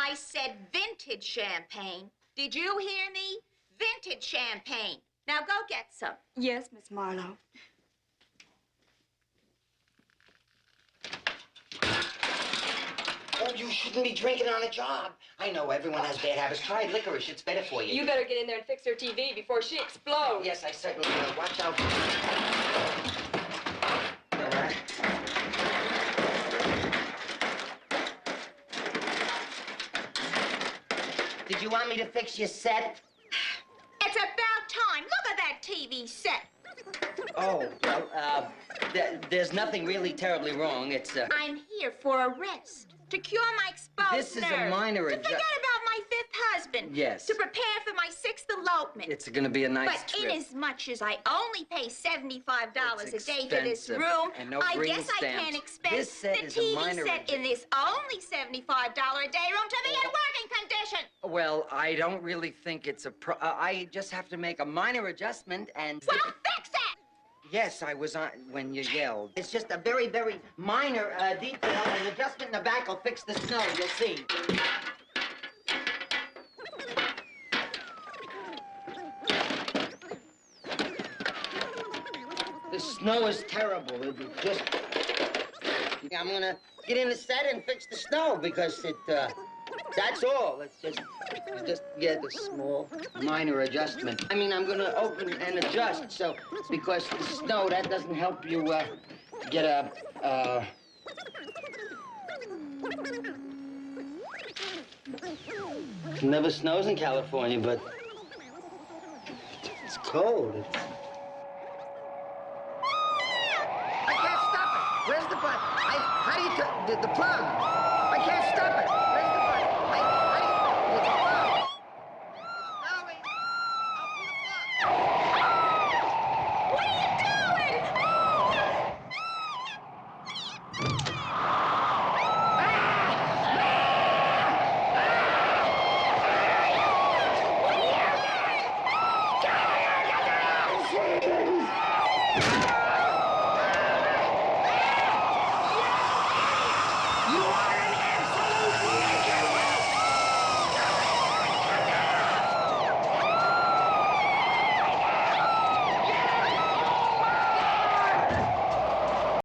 I said vintage champagne. Did you hear me? Vintage champagne. Now go get some. Yes, Miss Marlowe. Oh, you shouldn't be drinking on a job. I know everyone has bad habits. Try licorice. It's better for you. You better get in there and fix her TV before she explodes. Yes, I certainly will. Watch out. All right. Did you want me to fix your set? It's about time. Look at that TV set. Oh, well, there's nothing really terribly wrong. It's, I'm here for a rest. To cure my exposed This is a nerves. minor To forget about my fifth husband. Yes. To prepare for my sixth elopement. It's gonna be a nice But trip. inasmuch as I only pay $75 a day for this expensive, room, and no I green guess I stamps. can't expect This set the is a TV minor set in this only $75 a day room to be in working condition. Well, I don't really think it's a I just have to make a minor adjustment and... Well, fix it! Yes, I was on when you yelled. It's just a very, very minor detail. An adjustment in the back will fix the snow, you'll see. The snow is terrible. It just... I'm gonna get in the set and fix the snow because it, that's all. It's just, yeah, the small, minor adjustment. I mean, I'm gonna open and adjust, so, because the snow, that doesn't help you, get a, It never snows in California, but it's cold. I can't stop it. Where's the button? How do you the plug? I can't stop it. Where's the button? How do you the plug? It's snowing. Open the plug. What are you doing?